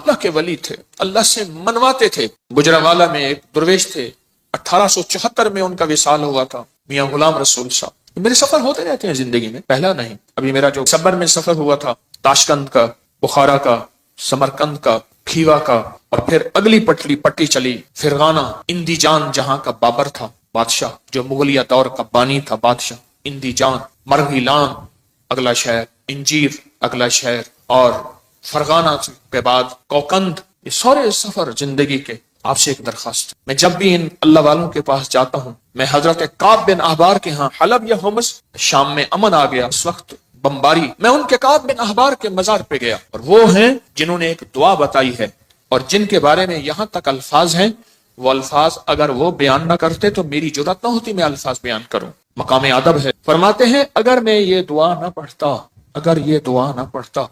اللہ کے ولی تھے، اللہ سے منواتے تھے۔ گجرانوالہ میں ایک درویش تھے، 1874 میں ان کا وصال ہوا تھا، میاں غلام رسول صاحب۔ میرے سفر ہوتے رہتے ہیں زندگی میں، پہلا نہیں۔ ابھی میرا جو صبر میں سفر ہوا تھا، تاشقند کا، بخارا کا، سمرقند کا، کھیوا کا، اور پھر اگلی پٹی چلی فرغانہ، اندی جان جہاں کا بابر تھا بادشاہ، جو مغلیہ دور کا بانی تھا بادشاہ، اندی جان، مرغیلان اگلا شہر، انجیر اگلا شہر، اور فرغانہ کے بعد کوکند۔ یہ سارے سفر زندگی کے۔ آپ سے ایک درخواست، میں جب بھی ان اللہ والوں کے پاس جاتا ہوں، میں حضرت کعب بن احبار کے ہاں حلب یا حمص، شام میں امن آ گیا اس وقت بمباری، میں ان کے کعب بن احبار کے مزار پہ گیا، اور وہ ہیں جنہوں نے ایک دعا بتائی ہے، اور جن کے بارے میں یہاں تک الفاظ ہیں، وہ الفاظ اگر وہ بیان نہ کرتے تو میری جرات نہ ہوتی میں الفاظ بیان کروں۔ مقام ادب ہے۔ فرماتے ہیں اگر میں یہ دعا نہ پڑھتا، اگر یہ دعا نہ پڑھتا،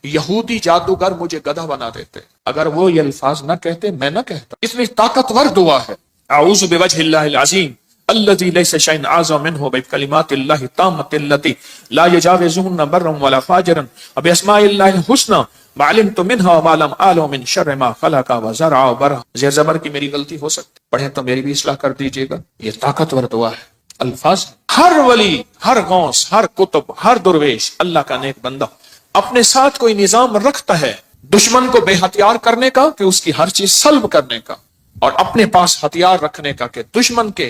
یہودی جادوگر مجھے گدھا بنا دیتے۔ اگر وہ یہ الفاظ نہ کہتے، میں نہ کہتا۔ اتنی طاقتور دعا ہے۔ اعوذ بوجہ اللہ العظیم الذی لیس شیء اعظم منہ بکلمات اللہ التامۃ التی لا یجاوزہن برا ولا فاجرا وباسماء اللہ الحسنی ما علمت منہا وما لم اعلم من شر ما خلق وزرع وبرع۔ زیر زبر کی میری غلطی ہو سکتی، پڑھیں تو میری بھی اصلاح کر دیجیے گا۔ یہ طاقتور دعا ہے۔ الفاظ، ہر ولی، ہر غوث، ہر کتب، ہر درویش، اللہ کا نیک بندہ اپنے ساتھ کوئی نظام رکھتا ہے دشمن کو بے ہتھیار کرنے کا، کہ اس کی ہر چیز سلب کرنے کا، اور اپنے پاس ہتھیار رکھنے کا، کہ دشمن کے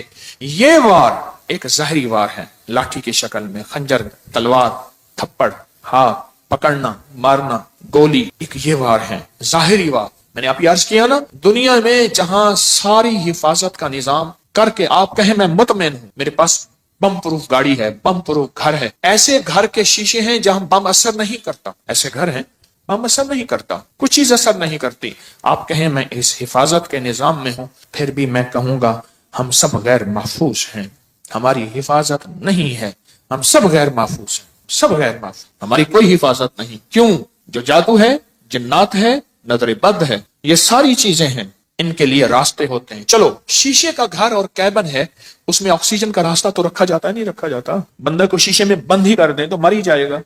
یہ وار ایک زہری وار ہے، لاٹھی کی شکل میں، خنجر، تلوار، تھپڑ، ہاتھ پکڑنا، مارنا، گولی، ایک یہ وار ہے، ظاہری وار۔ میں نے آپ یہ عرض کیا نا، دنیا میں جہاں ساری حفاظت کا نظام کر کے آپ کہیں میں مطمئن ہوں، میرے پاس بم پروف گاڑی ہے، بم پروف گھر ہے، ایسے گھر کے شیشے ہیں جہاں بم اثر نہیں کرتا، ایسے گھر ہیں بم اثر نہیں کرتا، کچھ چیز اثر نہیں کرتی۔ آپ کہیں میں اس حفاظت کے نظام میں ہوں، پھر بھی میں کہوں گا ہم سب غیر محفوظ ہیں، ہماری حفاظت نہیں ہے، ہم سب غیر محفوظ ہیں، سب غیر محفوظ، ہماری کوئی حفاظت نہیں۔ کیوں؟ جو جادو ہے، جنات ہے، نظر بد ہے، یہ ساری چیزیں ہیں، ان کے لیے راستے ہوتے ہیں۔ چلو شیشے کا گھر اور کیبن ہے، اس میں آکسیجن کا راستہ تو رکھا جاتا ہے، نہیں رکھا جاتا؟ بندے کو شیشے میں بند ہی کر دیں تو مر ہی جائے گا۔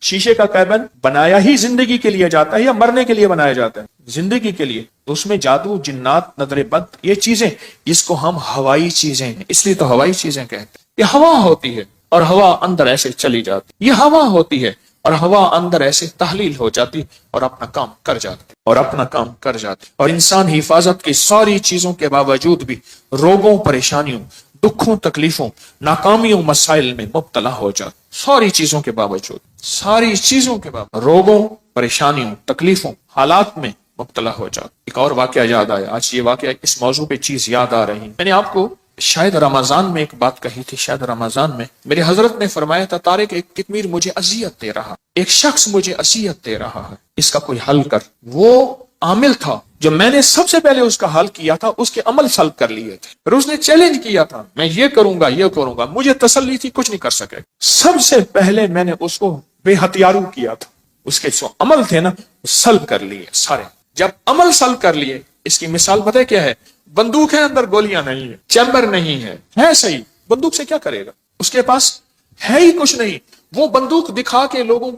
شیشے کا کیبن بنایا ہی زندگی کے لیے جاتا ہے یا مرنے کے لیے بنایا جاتا ہے؟ زندگی کے لیے۔ تو اس میں جادو، جنات، نظر بد، یہ چیزیں، اس کو ہم ہوائی چیزیں ہیں، اس لیے تو ہوائی چیزیں کہتے ہیں۔ یہ ہوا ہوتی ہے اور ہوا اندر ایسے چلی جاتی، یہ ہوا ہوتی ہے اور ہوا اندر ایسے تحلیل ہو جاتی اور اپنا کام کر جاتی، اور اپنا کام کر جاتی۔ اور انسان حفاظت کی ساری چیزوں کے باوجود بھی روگوں، پریشانیوں، دکھوں، تکلیفوں، ناکامیوں، مسائل میں مبتلا ہو جاتا، ساری چیزوں کے باوجود، ساری چیزوں کے باوجود روگوں، پریشانیوں، تکلیفوں، حالات میں مبتلا ہو جاتا۔ ایک اور واقعہ یاد آیا، آج یہ واقعہ اس موضوع پہ چیز یاد آ رہی، میں نے آپ کو شاید رمضان میں ایک بات کہی تھی، شاید رمضان میں میرے حضرت نے فرمایا تھا، طارق ایک کتمیر مجھے اذیت دے رہا، ایک شخص مجھے اذیت دے رہا ہے، اس کا کوئی حل کر۔ وہ عامل تھا جو میں نے سب سے پہلے اس کا حل کیا تھا، اس کے عمل سلب کر لیے تھے، پھر اس نے چیلنج کیا تھا میں یہ کروں گا، یہ کروں گا، مجھے تسلی تھی کچھ نہیں کر سکے، سب سے پہلے میں نے اس کو بے ہتھیارو کیا تھا، اس کے جو عمل تھے نا سلب کر لیے سارے۔ جب عمل سلب کر لیے، اس کی مثال پتہ ہے کیا ہے؟ بندوق ہے، اندر گولیاں نہیں ہے، چیمبر نہیں ہے صحیح، بندوق سے کیا کرے گا؟ اس کے پاس ہے ہی کچھ نہیں، وہ بندوق دکھا کے لوگوں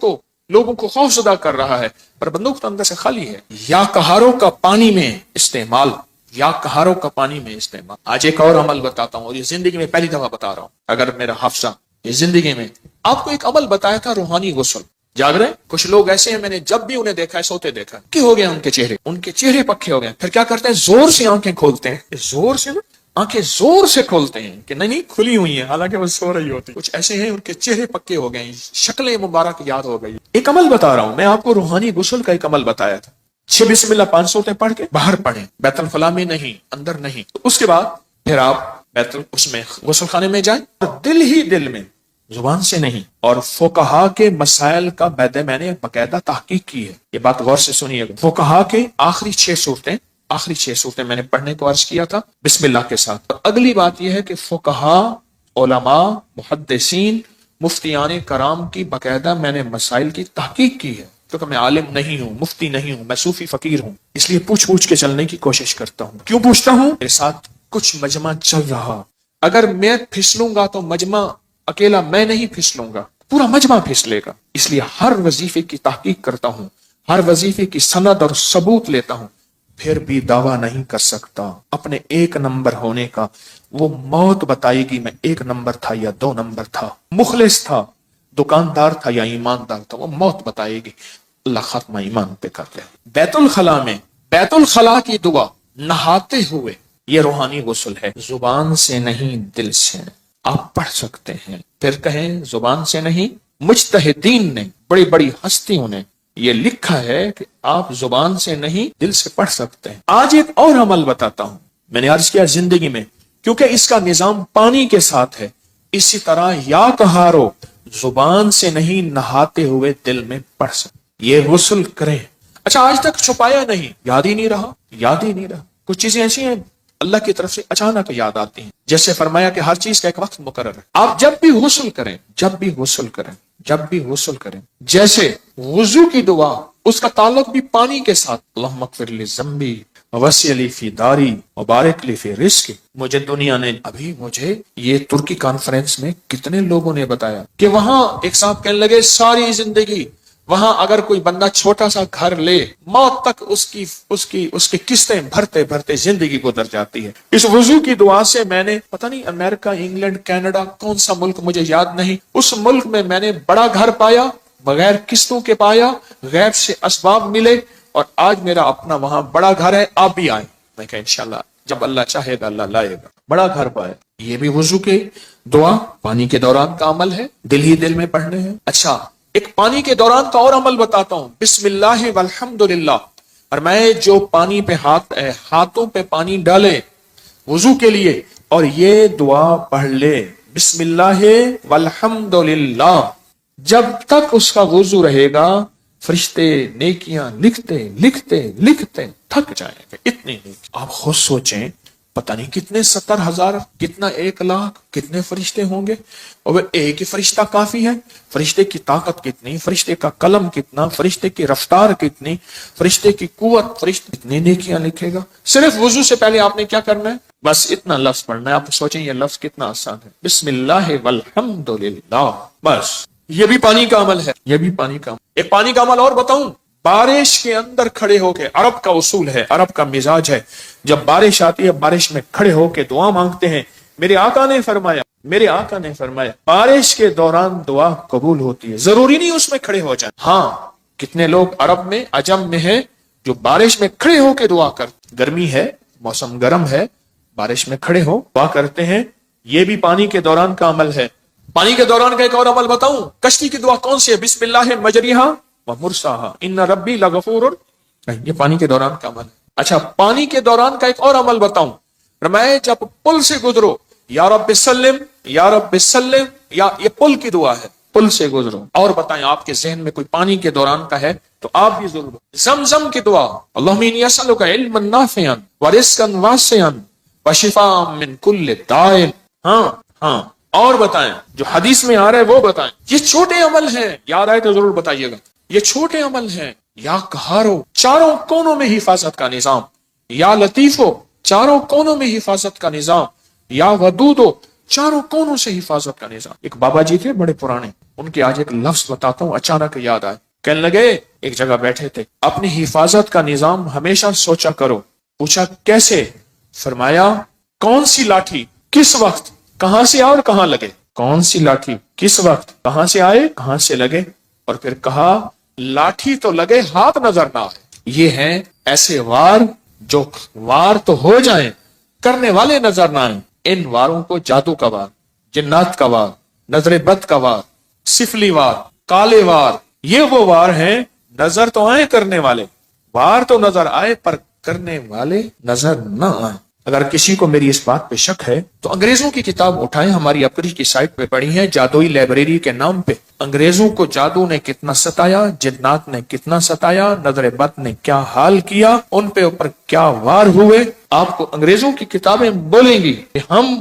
کو خوف زدہ کر رہا ہے، پر بندوق تو اندر سے خالی ہے۔ یا کہاروں کا پانی میں استعمال، یا کہاروں کا پانی میں استعمال۔ آج ایک اور عمل بتاتا ہوں، اور یہ زندگی میں پہلی دفعہ بتا رہا ہوں، اگر میرا حافظہ یہ زندگی میں آپ کو ایک عمل بتایا تھا، روحانی غسل۔ جاگ رہے کچھ لوگ ایسے ہیں، میں نے جب بھی انہیں دیکھا ہے سوتے دیکھا، کہ ہو گیا ان کے چہرے پکے ہو گئے، پھر کیا کرتے ہیں؟ زور سے آنکھیں کھولتے ہیں، زور سے نا آنکھیں زور سے کھولتے ہیں کہ نہیں کھلی ہوئی ہیں، حالانکہ وہ سو رہی ہوتی۔ کچھ ایسے ہیں ان کے چہرے پکے ہو گئے، شکلیں مبارک یاد ہو گئی۔ ایک عمل بتا رہا ہوں میں آپ کو، روحانی غسل کا ایک عمل بتایا تھا۔ 6 بسم اللہ 5 صورتیں پڑھ کے باہر پڑھیں، بیت الخلاء میں نہیں، اندر نہیں۔ اس کے بعد پھر آپ اس میں غسل خانے میں جائیں، اور دل ہی دل میں، زبان سے نہیں۔ اور فقہا کے مسائل کا میں نے باقاعدہ تحقیق کی ہے، یہ بات غور سے سنیے گا۔ فقہا کے آخری 6 صورتیں میں نے پڑھنے کو عرض کیا تھا بسم اللہ کے ساتھ۔ اور اگلی بات یہ ہے کہ فقہا، علماء، محدثین، مفتیان کرام کی باقاعدہ میں نے مسائل کی تحقیق کی ہے، کیونکہ میں عالم نہیں ہوں، مفتی نہیں ہوں، میں صوفی فقیر ہوں، اس لیے پوچھ کے چلنے کی کوشش کرتا ہوں۔ کیوں پوچھتا ہوں؟ میرے ساتھ کچھ مجمع چل رہا، اگر میں پھسلوں گا تو مجمع اکیلا میں نہیں پھسلوں گا، پورا مجمع پھسلے گا، اس لیے ہر وظیفے کی تحقیق کرتا ہوں، ہر وظیفے کی سند اور ثبوت لیتا ہوں، پھر بھی دعویٰ نہیں کر سکتا اپنے ایک نمبر ہونے کا۔ وہ موت بتائے گی میں ایک نمبر تھا یا دو نمبر تھا، مخلص تھا، دکاندار تھا یا ایماندار تھا، وہ موت بتائے گی۔ اللہ ختمہ ایمان پہ کر دے۔ بیت الخلاء میں بیت الخلاء کی دعا نہاتے ہوئے، یہ روحانی غسل ہے، زبان سے نہیں دل سے آپ پڑھ سکتے ہیں۔ پھر کہیں زبان سے نہیں، مجتہدین نے، بڑی بڑی ہستیوں نے یہ لکھا ہے کہ آپ زبان سے نہیں دل سے پڑھ سکتے ہیں۔ آج ایک اور عمل بتاتا ہوں، میں نے عرض کیا زندگی میں کیونکہ اس کا نظام پانی کے ساتھ ہے، اسی طرح یا طہارو، زبان سے نہیں نہاتے ہوئے دل میں پڑھ سکتے، یہ غسل کریں۔ اچھا آج تک چھپایا نہیں، یاد ہی نہیں رہا، یاد ہی نہیں رہا۔ کچھ چیزیں ایسی ہیں اللہ کی طرف سے اچانک یاد آتی ہیں، جیسے فرمایا کہ ہر چیز کا ایک وقت مقرر ہے۔ آپ جب بھی غسل کریں، جب بھی غسل کریں، جب بھی غسل کریں، جیسے وضو کی دعا، اس کا تعلق بھی پانی کے ساتھ، اللہم اغفر لی ذنبی وسع لی فی داری وبارک لی فی رزقی۔ مجھے دنیا نے ابھی مجھے یہ ترکی کانفرنس میں کتنے لوگوں نے بتایا کہ وہاں ایک صاحب کہنے لگے ساری زندگی وہاں اگر کوئی بندہ چھوٹا سا گھر لے، موت تک اس کی قسطیں بھرتے بھرتے زندگی گزر جاتی ہے۔ اس وضو کی دعا سے میں نے پتہ نہیں امریکہ، انگلینڈ، کینیڈا، کون سا ملک مجھے یاد نہیں، اس ملک میں نے بڑا گھر پایا، بغیر قسطوں کے پایا، غیب سے اسباب ملے، اور آج میرا اپنا وہاں بڑا گھر ہے۔ آپ بھی آئیں، میں کہا انشاءاللہ جب اللہ چاہے گا اللہ لائے گا۔ بڑا گھر پایا۔ یہ بھی وضو کے دعا پانی کے دوران کا عمل ہے، دل ہی دل میں پڑھنے ہیں۔ اچھا ایک پانی کے دوران کا اور عمل بتاتا ہوں، بسم اللہ والحمدللہ، اور میں جو پانی پہ ہاتھوں پہ پانی ڈالے وضو کے لیے اور یہ دعا پڑھ لے، بسم اللہ والحمدللہ، جب تک اس کا وضو رہے گا فرشتے نیکیاں لکھتے لکھتے لکھتے تھک جائیں گے، اتنی نیکی۔ آپ خود سوچیں پتہ نہیں کتنے 70,000، کتنا 1,00,000، کتنے فرشتے ہوں گے، اور ایک ہی فرشتہ کافی ہے؟ فرشتے کی طاقت کتنی، فرشتے کا قلم کتنا، فرشتے کی رفتار کتنی، فرشتے کی قوت، فرشتے کتنی نیکیاں لکھے گا۔ صرف وضو سے پہلے آپ نے کیا کرنا ہے؟ بس اتنا لفظ پڑھنا ہے۔ آپ سوچیں یہ لفظ کتنا آسان ہے، بسم اللہ والحمدللہ، بس۔ یہ بھی پانی کا عمل ہے، یہ بھی پانی کا عمل۔ ایک پانی کا عمل اور بتاؤں، بارش کے اندر کھڑے ہو کے، عرب کا اصول ہے، عرب کا مزاج ہے، جب بارش آتی ہے بارش میں کھڑے ہو کے دعا مانگتے ہیں۔ میرے آقا نے فرمایا بارش کے دوران دعا قبول ہوتی ہے، ضروری نہیں اس میں کھڑے ہو جائیں۔ ہاں کتنے لوگ عرب میں، عجم میں ہیں جو بارش میں کھڑے ہو کے دعا کرتے، گرمی ہے، موسم گرم ہے، بارش میں کھڑے ہو دعا کرتے ہیں، یہ بھی پانی کے دوران کا عمل ہے۔ پانی کے دوران کا ایک اور عمل بتاؤں، کشتی کی دعا کون سی ہے؟ بسم اللہ مجریہا ومرساہا ان ربی لغفور، یہ پانی کے دوران کا عمل ہے۔ اچھا پانی کے دوران کا ایک اور عمل بتاؤں، فرمائے جب پل سے گزرو، یا رب سلم یا رب سلم، یا یہ پل کی دعا ہے، پل سے گزرو۔ اور بتائیں آپ کے ذہن میں کوئی پانی کے دوران کا ہے تو آپ بھی ضرور۔ زمزم کی دعا، اللہم انی اسألک علما نافعا ورزقا واسعا وشفاء من کل داء۔ ہاں اور بتائیں جو حدیث میں آ رہا ہے وہ بتائیں۔ یہ چھوٹے عمل ہیں، یاد آئے تو ضرور بتائیے گا، یہ چھوٹے عمل ہیں۔ یا قہارو، چاروں کونوں میں حفاظت کا نظام، یا لطیفو، چاروں کونوں میں حفاظت کا نظام، یا ودودو، چاروں کونوں سے حفاظت کا نظام۔ ایک بابا جی تھے بڑے پرانے، ان کے آج ایک لفظ بتاتا ہوں، اچانک یاد آئے۔ کہنے لگے ایک جگہ بیٹھے تھے، اپنی حفاظت کا نظام ہمیشہ سوچا کرو۔ پوچھا کیسے؟ فرمایا کون سی لاٹھی کس وقت کہاں سے آئے اور کہاں لگے، کون سی لاٹھی کس وقت کہاں سے آئے کہاں سے لگے، اور پھر کہا لاٹھی تو لگے ہاتھ نظر نہ آئے۔ یہ ہیں ایسے وار جو وار تو ہو جائیں کرنے والے نظر نہ آئیں۔ ان واروں کو جادو کا وار، جنات کا وار، نظر بد کا وار، سفلی وار، کالے وار، یہ وہ وار ہیں نظر تو آئے کرنے والے، وار تو نظر آئے پر کرنے والے نظر نہ آئے۔ اگر کسی کو میری اس بات پہ شک ہے تو انگریزوں کی کتاب اٹھائیں، ہماری اپری کی سائٹ پہ پڑھی ہے، جادوئی لائبریری کے نام پہ۔ انگریزوں کو جادو نے کتنا ستایا، جنات نے کتنا ستایا، نظر بد نے کیا حال کیا، ان پہ اوپر کیا وار ہوئے۔ آپ کو انگریزوں کی کتابیں بولیں گی کہ ہم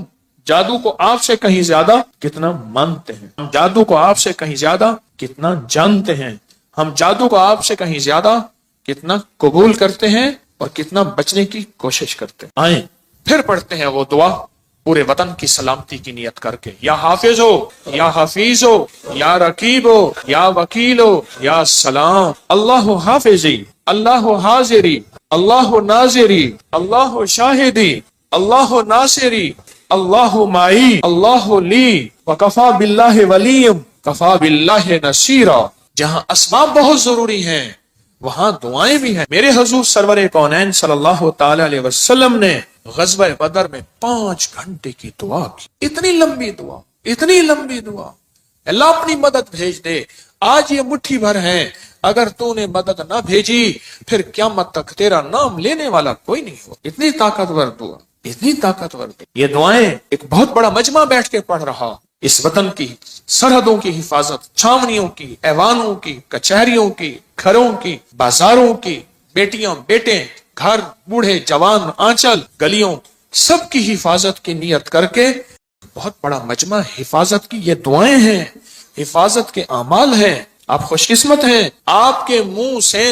جادو کو آپ سے کہیں زیادہ کتنا مانتے ہیں، ہم جادو کو آپ سے کہیں زیادہ کتنا جانتے ہیں، ہم جادو کو آپ سے کہیں زیادہ کتنا قبول کرتے ہیں اور کتنا بچنے کی کوشش کرتے ہیں۔ آئیں پھر پڑھتے ہیں وہ دعا پورے وطن کی سلامتی کی نیت کر کے، یا حافظ ہو، یا حفیظ ہو، یا رقیب ہو، یا وکیل ہو، یا سلام، اللہ حافظی، اللہ حاضری، اللہ ناظری، اللہ شاہدی، اللہ ناصری، اللہ معی، اللہ لی، وکفا باللہ ولیم، کفا باللہ نصیرا۔ جہاں اسباب بہت ضروری ہیں وہاں دعائیں بھی ہیں۔ میرے حضور سرور کونین صلی اللہ تعالی علیہ وسلم نے غزوہ بدر میں 5 گھنٹے کی دعا کی، اتنی لمبی دعا، اتنی لمبی دعا، اللہ اپنی مدد بھیج دے، آج یہ مٹھی بھر ہے، اگر تو نے مدد نہ بھیجی پھر قیامت تک تیرا نام لینے والا کوئی نہیں ہو۔ اتنی طاقتور دعا، اتنی طاقتور دعا۔ یہ دعائیں ایک بہت بڑا مجمع بیٹھ کے پڑھ رہا، اس وطن کی سرحدوں کی حفاظت، چھاونیوں کی، ایوانوں کی، کچہریوں کی، گھروں کی، بازاروں کی، بیٹیاں بیٹے، گھر، بوڑھے جوان، آنچل، گلیوں، سب کی حفاظت کی نیت کر کے بہت بڑا مجمع حفاظت کی یہ دعائیں ہیں، حفاظت کے اعمال ہیں۔ آپ خوش قسمت ہیں، آپ کے منہ سے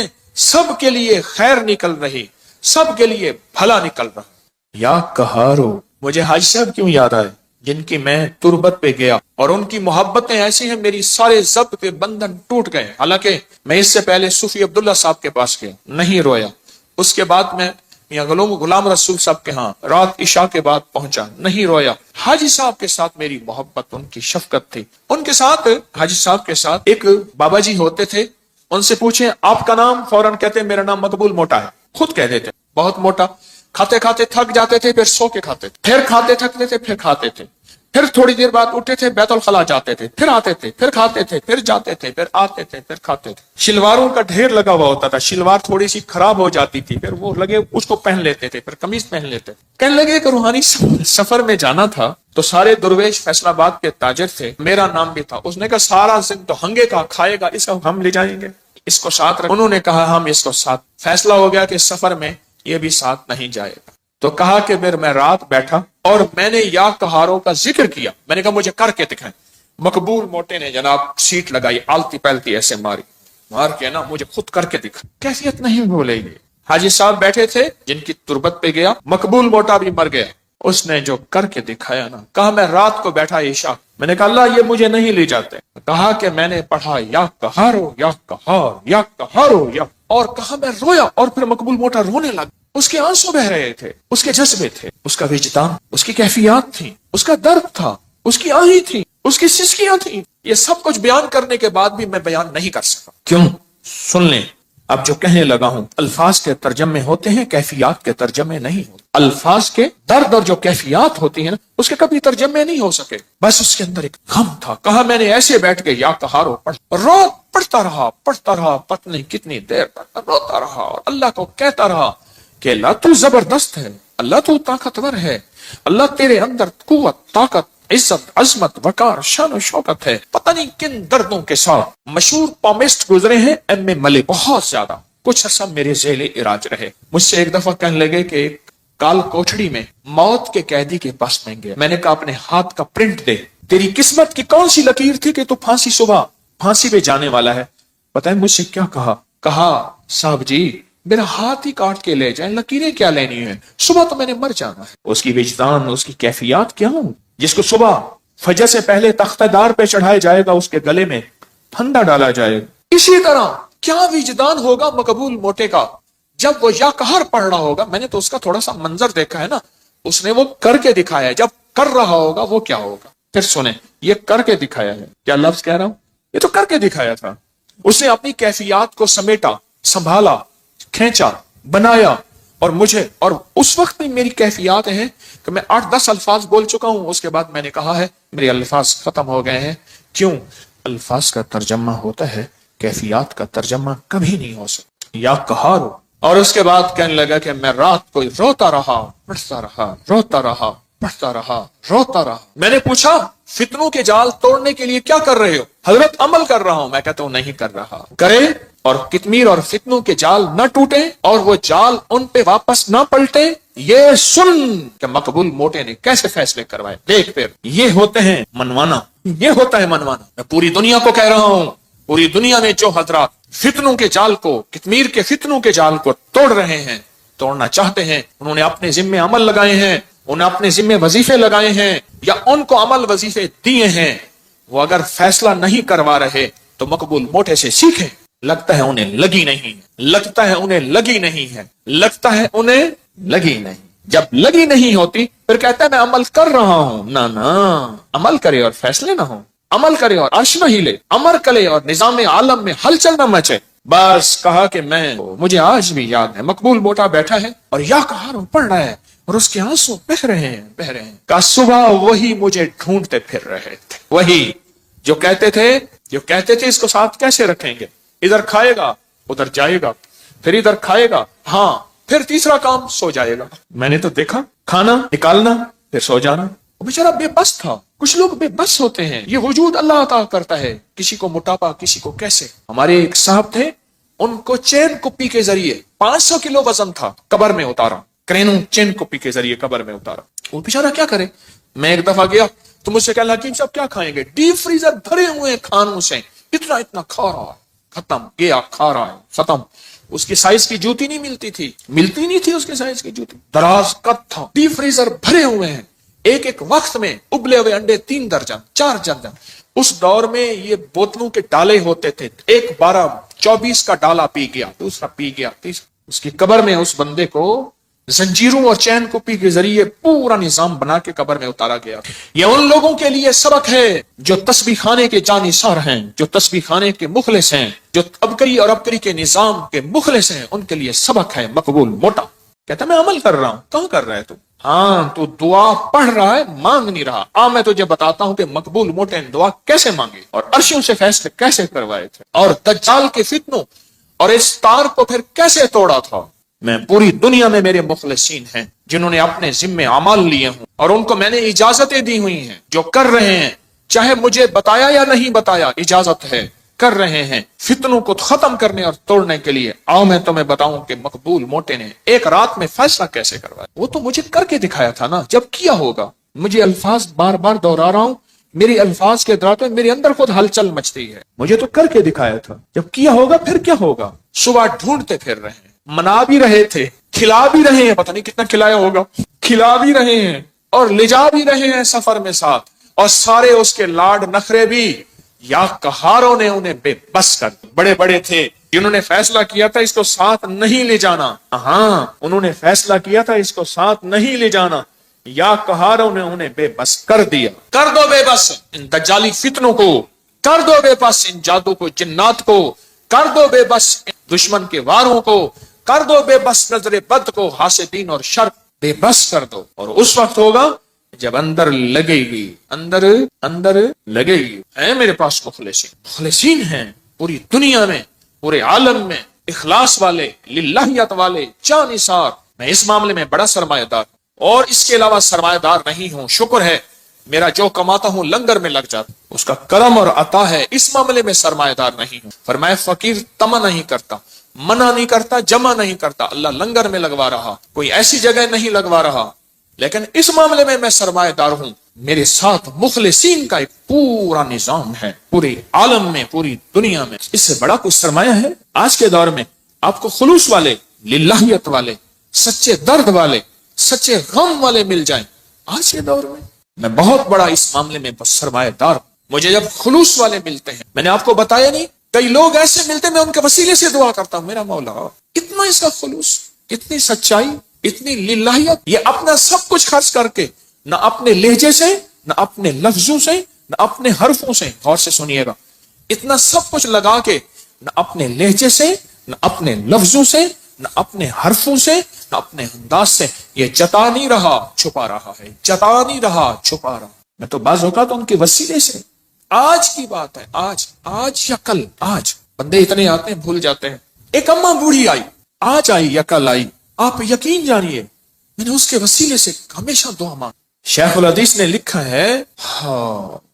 سب کے لیے خیر نکل رہی، سب کے لیے بھلا نکل رہا۔ یا قہارو، مجھے حاجی صاحب کیوں یاد آئے جن کی میں تربت پہ گیا اور ان کی محبتیں ایسی ہیں میری سارے ضبط کے بندھن ٹوٹ گئے۔ حالانکہ میں اس سے پہلے صوفی عبداللہ صاحب کے پاس گیا، نہیں رویا۔ اس کے بعد میں میاں غلام رسول صاحب کے ہاں رات عشاء کے بعد پہنچا، نہیں رویا۔ حاجی صاحب کے ساتھ میری محبت، ان کی شفقت تھی۔ ان کے ساتھ، حاجی صاحب کے ساتھ ایک بابا جی ہوتے تھے، ان سے پوچھیں آپ کا نام، فوراً کہتے میرا نام مقبول موٹا ہے، خود کہہ دیتے بہت موٹا۔ کھاتے کھاتے تھک جاتے تھے، پھر سو کے کھاتے تھے، پھر کھاتے تھکتے تھے، پھر کھاتے تھے، پھر تھوڑی دیر بعد اٹھتے تھے، بیت الخلا جاتے تھے، پھر آتے تھے، پھر کھاتے تھے، پھر جاتے تھے، پھر آتے تھے، پھر کھاتے تھے۔ شلواروں کا ڈھیر لگا ہوا ہوتا تھا، شلوار تھوڑی سی خراب ہو جاتی تھی، پھر وہ لگے اس کو پہن لیتے تھے، پھر قمیض پہن لیتے تھے۔ کہنے لگے کہ روحانی سفر میں جانا تھا تو سارے درویش فیصل آباد کے تاجر تھے، میرا نام بھی تھا۔ اس نے کہا سارا زند تو ہنگے کا کھائے گا، اس کو ہم لے جائیں گے، اس کو ساتھ رکھ۔ انہوں نے کہا ہم اس کو ساتھ، فیصلہ ہو گیا کہ سفر میں یہ بھی ساتھ نہیں جائے گا۔ تو کہا کہ پھر میں رات بیٹھا اور میں نے یا قہاروں کا ذکر کیا، میں نے کہا مجھے کر کے دکھائیں۔ مقبول موٹے نے جناب سیٹ لگائی، آلتی پہلتی ایسے مار کے نا مجھے خود کر کے دکھا، کیفیت نہیں بھولے گی۔ حاجی صاحب بیٹھے تھے جن کی تربت پہ گیا، مقبول موٹا بھی مر گیا، اس نے جو کر کے دکھایا نا، کہا میں رات کو بیٹھا عشاء، میں نے کہا اللہ یہ مجھے نہیں لے جاتے، کہا کہ میں نے پڑھا یا قہارو یا قہار یا قہارو یا، اور کہا میں رویا، اور پھر مقبول موٹا رونے لگا۔ اس کے آنسو بہ رہے تھے، اس کے جذبے تھے، اس کا وجدان، اس کی کیفیات تھی، اس کا درد تھا، اس کی آہیں تھی، اس کی سسکیاں تھیں۔ یہ سب کچھ بیان کرنے کے بعد بھی میں بیان نہیں کر سکا۔ کیوں؟ سن لیں، اب جو کہنے لگا ہوں، الفاظ کے ترجمے ہوتے ہیں، کیفیات کے ترجمے نہیں ہوتے۔ الفاظ کے درد اور جو کیفیات ہوتی ہیں نا، اس کے کبھی ترجمے نہیں ہو سکے۔ بس اس کے اندر ایک غم تھا۔ کہا میں نے ایسے بیٹھ کے یا قہارو پڑھتا رہا، پتہ کتنی دیر تک روتا رہا، اور اللہ کو کہتا رہا کہ اللہ تو زبردست ہے، اللہ تو طاقتور ہے، اللہ تیرے اندر قوت، طاقت، عزت، عظمت، وقار، شان و شوکت ہے۔ پتہ نہیں کن دردوں کے ساتھ مشہور پامسٹ گزرے ہیں ایم اے ملک، بہت زیادہ، کچھ عرصہ میرے ذیل علاج رہے۔ مجھ سے ایک دفعہ کہنے لگے کہ کال کوٹڑی میں موت کے قیدی کے پاس میں گیا، میں نے کہا اپنے ہاتھ کا پرنٹ دے، تیری قسمت کی کون سی لکیر تھی کہ تو صبح پھانسی پہ جانے والا ہے؟ پتہ ہے مجھ سے کیا کہا صاحب جی میرا ہاتھ ہی کاٹ کے لے جائیں، لکیریں کیا لینی ہیں، صبح تو میں نے مر جانا ہے۔ اس کی وجدان، اس کی کیفیات کیا ہوں، جس کو صبح فجر سے پہلے تختہ دار پہ چڑھایا جائے گا، اس کے گلے میں پھندا ڈالا جائے گا۔ اسی طرح کیا وجدان ہوگا مقبول موٹے کا جب وہ یا قہر پڑھ رہا ہوگا۔ میں نے تو اس کا تھوڑا سا منظر دیکھا ہے نا، اس نے وہ کر کے دکھایا ہے، جب کر رہا ہوگا وہ کیا ہوگا۔ پھر سنیں، یہ کر کے دکھایا ہے، کیا لفظ کہہ رہا ہوں، یہ تو کر کے دکھایا تھا۔ اس نے اپنی کیفیات کو سمیٹا، سنبھالا، کھینچا، بنایا، اور مجھے، اور اس وقت میں میری کیفیات ہیں کہ میں 8-10 الفاظ بول چکا ہوں، اس کے بعد میں نے کہا ہے میرے الفاظ ختم ہو گئے ہیں۔ کیوں؟ الفاظ کا ترجمہ ہوتا ہے، کیفیات کا ترجمہ کبھی نہیں ہو سکتا۔ یا قہارو، اور اس کے بعد کہنے لگا کہ میں رات کو روتا رہا، پڑھتا رہا، روتا رہا، پڑھتا رہا، روتا رہا۔ میں نے پوچھا فتنوں کے جال توڑنے کے لیے کیا کر رہے ہو؟ حضرت عمل کر رہا ہوں۔ میں کہتا ہوں نہیں کر رہا۔ کرے اور کتمیر اور فتنوں کے جال نہ ٹوٹے اور وہ جال ان پہ واپس نہ پلٹے، یہ سن کہ مقبول موٹے نے کیسے فیصلے کروائے۔ دیکھ پھر یہ ہوتے ہیں منوانا، یہ ہوتا ہے منوانا۔ میں پوری دنیا کو کہہ رہا ہوں، پوری دنیا میں جو حضرات فتنوں کے جال کو، کتمیر کے فتنوں کے جال کو توڑ رہے ہیں، توڑنا چاہتے ہیں، انہوں نے اپنے ذمے عمل لگائے ہیں، انہیں اپنے ذمے وظیفے لگائے ہیں یا ان کو عمل وظیفے دیے ہیں، وہ اگر فیصلہ نہیں کروا رہے تو مقبول موٹے سے سیکھیں۔ لگتا ہے انہیں لگی نہیں ہے، لگتا ہے انہیں لگی نہیں ہے، لگتا ہے انہیں لگی نہیں۔ جب لگی نہیں ہوتی پھر کہتا ہے میں عمل کر رہا ہوں۔ نہ عمل کرے اور فیصلے نہ ہوں، عمل کرے اور عرش نہ ہلے، عمل کرے اور نظام عالم میں ہلچل نہ مچے۔ بس کہا کہ مجھے آج بھی یاد ہے، مقبول موٹا بیٹھا ہے اور یا کہار پڑھ رہا ہے اور اس کے آنسو بہ رہے ہیں کہ صبح وہی مجھے ڈھونڈتے پھر رہے تھے، وہی جو کہتے تھے اس کو ساتھ کیسے رکھیں گے، ادھر کھائے گا ادھر جائے گا، پھر ادھر کھائے گا، ہاں پھر تیسرا کام سو جائے گا۔ میں نے تو دیکھا کھانا نکالنا پھر سو جانا، وہ بیچارہ بے بس تھا۔ کچھ لوگ بے بس ہوتے ہیں، یہ وجود اللہ عطا کرتا ہے، کسی کو موٹاپا کسی کو کیسے۔ ہمارے ایک صاحب تھے، ان کو چین کپی کے ذریعے 500 کلو وزن تھا، قبر میں اتارا، کرینوں چین کپی کے ذریعے قبر میں اتارا۔ وہ بیچارہ کیا کرے؟ میں ایک دفعہ گیا تو مجھ سے کہا حکیم صاحب کیا کھائیں گے؟ ڈیپ فریزر بھرے ہوئے کھانوں سے اتنا کھا رہا ہے، ختم گیا، کھا رہا ہے ختم۔ اس کی سائز کی جوتی نہیں ملتی تھی اس کے سائز کی جوتی، دراز قد تھا، ڈیپ فریزر بھرے ہوئے ہیں، ایک وقت میں ابلے ہوئے انڈے 3 درجن 4 درجن۔ اس دور میں یہ بوتلوں کے ڈالے ہوتے تھے، ایک 12-24 کا ڈالا پی گیا، دوسرا پی گیا، تیسرا۔ اس کی قبر میں اس بندے کو زنجیروں اور چین کپی کے ذریعے پورا نظام بنا کے قبر میں اتارا گیا۔ یہ ان لوگوں کے لیے سبق ہے جو تسبیح خانے کے جانثار ہیں، جو تسبیح خانے کے مخلص ہیں، جو ابکری اور ابکری کے نظام کے مخلص ہیں، ان کے لیے سبق ہے مقبول موٹا۔ کہتا میں عمل کر رہا ہوں، کہاں کر رہا ہے تو؟ ہاں تو دعا پڑھ رہا ہے، مانگ نہیں رہا۔ میں تجھے بتاتا ہوں کہ مقبول موٹے نے دعا کیسے مانگی اور عرشوں سے فیصلے کیسے کروائے تھے، اور دجال کے فتنوں اور اس تار کو پھر کیسے توڑا تھا۔ میں پوری دنیا میں میرے مخلصین ہیں جنہوں نے اپنے ذمے اعمال لیے ہوں، اور ان کو میں نے اجازتیں دی ہوئی ہیں، جو کر رہے ہیں، چاہے مجھے بتایا یا نہیں بتایا، اجازت ہے، کر رہے ہیں فتنوں کو ختم کرنے اور توڑنے کے لیے۔ میں تمہیں بتاؤں کہ مقبول موٹے نے ایک رات میں فیصلہ کیسے کروایا۔ وہ تو مجھے کر کے دکھایا تھا نا، جب کیا ہوگا۔ مجھے الفاظ بار بار دوہرا رہا ہوں، میری الفاظ کے درات میں میرے اندر خود ہلچل مچتی ہے۔ مجھے تو کر کے دکھایا تھا، جب کیا ہوگا پھر کیا ہوگا۔ صبح ڈھونڈتے پھر رہے ہیں، منا بھی رہے تھے، کھلا بھی رہے ہیں، پتہ نہیں کتنا کھلایا ہوگا، کھلا بھی رہے ہیں اور لے جا بھی رہے ہیں سفر میں ساتھ، اور سارے اس کے لاڈ نخرے بھی یا قہاروں نے انہیں بے بس کر دیا۔ بڑے بڑے تھے جنہوں نے فیصلہ کیا تھا اس کو ساتھ نہیں لے جانا، انہوں نے فیصلہ کیا تھا اس کو ساتھ نہیں لے جانا، یا قہاروں نے انہیں بے بس کر دیا۔ کر دو بے بس ان دجالی فتنوں کو، کر دو بے بس ان جادو کو، جنات کو، کر دو بے بس دشمن کے واروں کو، کر دو بے بس نظر بد کو، حاسدین اور شر بے بس کر دو۔ اور اس وقت ہوگا جب اندر لگے گی، اندر لگے گی۔ میرے پاس مخلصین ہیں پوری دنیا میں، پورے عالم میں، اخلاص والے، للہیت والے، جانثار۔ میں اس معاملے میں بڑا سرمایہ دار اور اس کے علاوہ سرمایہ دار نہیں ہوں۔ شکر ہے میرا جو کماتا ہوں لنگر میں لگ جاتا، اس کا کرم اور عطا ہے، اس معاملے میں سرمایہ دار نہیں ہوں۔ فرمایا فقیر تما نہیں کرتا، منع نہیں کرتا، جمع نہیں کرتا، اللہ لنگر میں لگوا رہا، کوئی ایسی جگہ نہیں لگوا رہا، لیکن اس معاملے میں سرمایہ دار ہوں۔ میرے ساتھ مخلصین کا ایک پورا نظام ہے، پورے عالم میں، پوری دنیا میں۔ اس سے بڑا کوئی سرمایہ ہے؟ آج کے دور میں آپ کو خلوص والے، للہیت والے، سچے درد والے، سچے غم والے مل جائیں آج کے دور میں بہت بڑا اس معاملے میں سرمایہ دار ہوں۔ مجھے جب خلوص والے ملتے ہیں، میں نے آپ کو بتایا نہیں، کئی لوگ ایسے ملتے ہیں، میں ان کے وسیلے سے دعا کرتا ہوں، میرا مولا اتنا اس کا خلوص، اتنی سچائی، اتنی للہیت، یہ اپنا سب کچھ خرچ کر کے، نہ اپنے لہجے سے، نہ اپنے لفظوں سے، نہ اپنے حرفوں سے، غور سے سنیے گا، اتنا سب کچھ لگا کے، نہ اپنے لہجے سے، نہ اپنے لفظوں سے، نہ اپنے حرفوں سے، نہ اپنے انداز سے، یہ جتا نہیں رہا چھپا رہا ہے، جتا نہیں رہا چھپا رہا۔ میں تو بعض اوقات ان کے وسیلے سے، آج کی بات ہے، آج یا کل، آج بندے اتنے آتے ہیں بھول جاتے ہیں۔ ایک اماں بوڑھی آئی، آج آئی یا کل آئی، آپ یقین جانیے میں نے اس کے وسیلے سے ہمیشہ دعا مانگی۔ شیخ الحدیث نے لکھا ہے،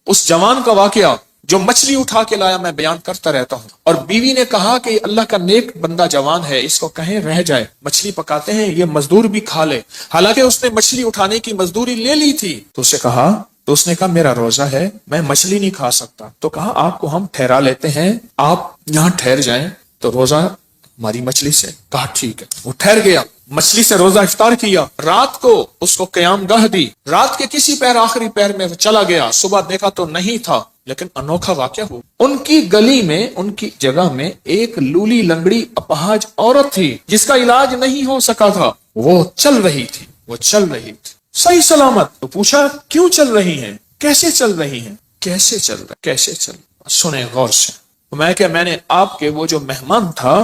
اس جوان کا واقعہ جو مچھلی اٹھا کے لایا، میں بیان کرتا رہتا ہوں، اور بیوی نے کہا کہ اللہ کا نیک بندہ جوان ہے، اس کو کہیں رہ جائے، مچھلی پکاتے ہیں، یہ مزدور بھی کھا لے، حالانکہ اس نے مچھلی اٹھانے کی مزدوری لے لی تھی۔ تو اس نے کہا میرا روزہ ہے، میں مچھلی نہیں کھا سکتا۔ تو کہا آپ کو ہم ٹھہرا لیتے ہیں، آپ یہاں ٹھہر جائیں تو روزہ ہماری مچھلی سے۔ کہا ٹھیک ہے، وہ ٹھہر گیا۔ مچھلی سے روزہ افطار کیا، رات کو اس کو قیام گاہ دی، رات کے کسی پیر آخری پیر میں چلا گیا، صبح دیکھا تو نہیں تھا، لیکن انوکھا واقعہ ہو، ان کی گلی میں، ان کی جگہ میں ایک لولی لنگڑی اپاہج عورت تھی جس کا علاج نہیں ہو سکا تھا، وہ چل رہی تھی، وہ چل رہی تھی صحیح سلامت۔ تو پوچھا کیوں چل رہی ہیں، کیسے چل رہی ہیں، کیسے چل رہا، کیسے چل رہا؟ سنیں غور سے۔ میں نے آپ کے وہ جو مہمان تھا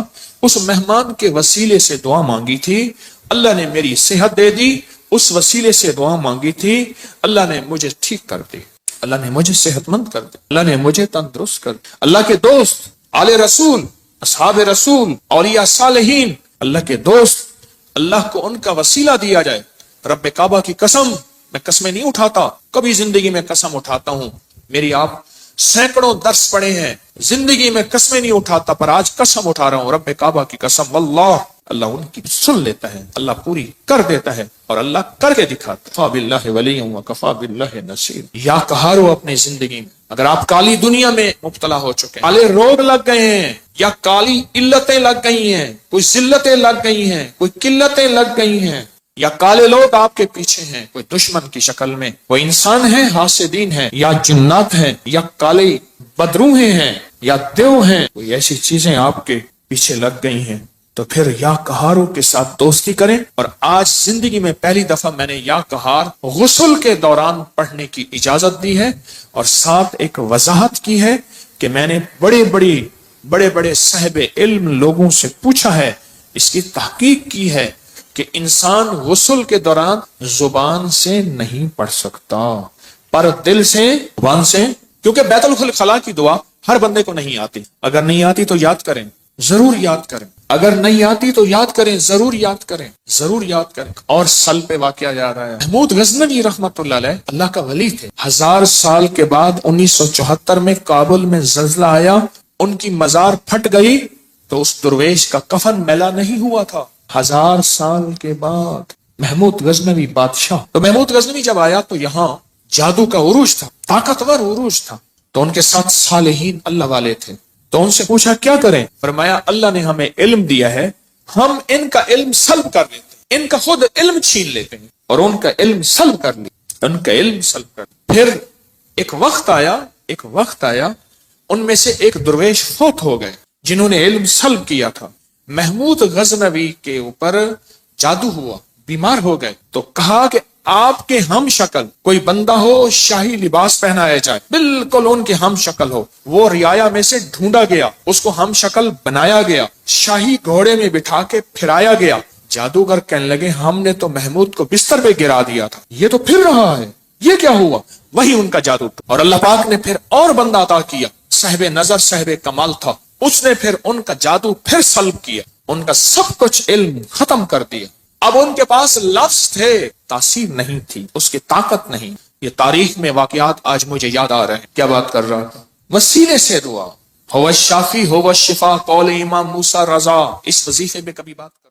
اس مہمان کے وسیلے سے دعا مانگی تھی، اللہ نے میری صحت دے دی، اس وسیلے سے دعا مانگی تھی، اللہ نے مجھے ٹھیک کر دی، اللہ نے مجھے صحت مند کر دی، اللہ نے مجھے تندرست کر دی۔ اللہ کے دوست، آل رسول، اصحاب رسول، اولیاء صالحین، اللہ کے دوست، اللہ کو ان کا وسیلہ دیا جائے۔ رب کعبہ کی قسم، میں قسمیں نہیں اٹھاتا، کبھی زندگی میں قسم اٹھاتا ہوں، میری آپ سینکڑوں درس پڑے ہیں، زندگی میں قسمیں نہیں اٹھاتا، پر آج قسم اٹھا رہا ہوں رب کعبہ کی قسم، واللہ اللہ ان کی سن لیتا ہے، اللہ پوری کر دیتا ہے، اور اللہ کر کے دکھاتا ہے۔ کفا باللہ ولی وکفا باللہ نصیر۔ یا کہارو اپنی زندگی میں، اگر آپ کالی دنیا میں مبتلا ہو چکے ہیں، کالے روگ لگ گئے ہیں، یا کالی علتیں لگ گئی ہیں، کوئی ذلتیں لگ گئی ہیں، کوئی قلتیں لگ گئی ہیں، یا کالے لوگ آپ کے پیچھے ہیں، کوئی دشمن کی شکل میں، کوئی انسان ہیں، حاسدین ہیں، یا جنات ہیں، یا کالے بدروہیں ہیں، یا دیو ہیں، کوئی ایسی چیزیں آپ کے پیچھے لگ گئی ہیں، تو پھر یا کہاروں کے ساتھ دوستی کریں۔ اور آج زندگی میں پہلی دفعہ میں نے یا کہار غسل کے دوران پڑھنے کی اجازت دی ہے، اور ساتھ ایک وضاحت کی ہے کہ میں نے بڑے بڑے صاحب علم لوگوں سے پوچھا ہے، اس کی تحقیق کی ہے کہ انسان غسل کے دوران زبان سے نہیں پڑھ سکتا، پر دل سے، زبان سے، کیونکہ بیت الخلاء کی دعا ہر بندے کو نہیں آتی، اگر نہیں آتی تو یاد کریں، ضرور یاد کریں، اگر نہیں آتی تو یاد کریں، ضرور یاد کریں، ضرور یاد کریں۔ اور سل پہ واقعہ جا رہا ہے، محمود غزنوی رحمت اللہ علیہ اللہ کا ولی تھے، 1000 سال کے بعد 1974 میں کابل میں زلزلہ آیا، ان کی مزار پھٹ گئی تو اس درویش کا کفن میلا نہیں ہوا تھا، 1000 سال کے بعد محمود غزنوی بادشاہ۔ تو محمود غزنوی جب آیا تو یہاں جادو کا عروج تھا، طاقتور عروج تھا، تو ان کے ساتھ صالحین اللہ والے تھے، تو ان سے پوچھا کیا کریں؟ فرمایا اللہ نے ہمیں علم دیا ہے، ہم ان کا علم سلب کر لیتے ہیں، ان کا خود علم چھین لیتے ہیں، اور ان کا علم سلب کر لیا، ان کا علم سلب کر لیا۔ پھر ایک وقت آیا ان میں سے ایک درویش فوت ہو گئے جنہوں نے علم سلب کیا تھا، محمود غزنوی کے اوپر جادو ہوا، بیمار ہو گئے، تو کہا کہ آپ کے ہم شکل کوئی بندہ ہو، شاہی لباس پہنایا جائے، بالکل ان کے ہم شکل ہو، وہ رعایا میں سے ڈھونڈا گیا، اس کو ہم شکل بنایا گیا، شاہی گھوڑے میں بٹھا کے پھرایا گیا۔ جادوگر کہنے لگے ہم نے تو محمود کو بستر پہ گرا دیا تھا، یہ تو پھر رہا ہے، یہ کیا ہوا؟ وہی ان کا جادو تھا۔ اور اللہ پاک نے پھر اور بندہ عطا کیا، صاحب نظر، صاحب کمال تھا، اس نے پھر ان کا جادو پھر سلب کیا، ان کا سب کچھ علم ختم کر دیا۔ اب ان کے پاس لفظ تھے، تاثیر نہیں تھی، اس کی طاقت نہیں۔ یہ تاریخ میں واقعات آج مجھے یاد آ رہے ہیں۔ کیا بات کر رہا تھا؟ وسیلے سے دعا، ہو الشافی ہو الشفا، قول امام موسیٰ رضا، اس وظیفے میں کبھی بات کر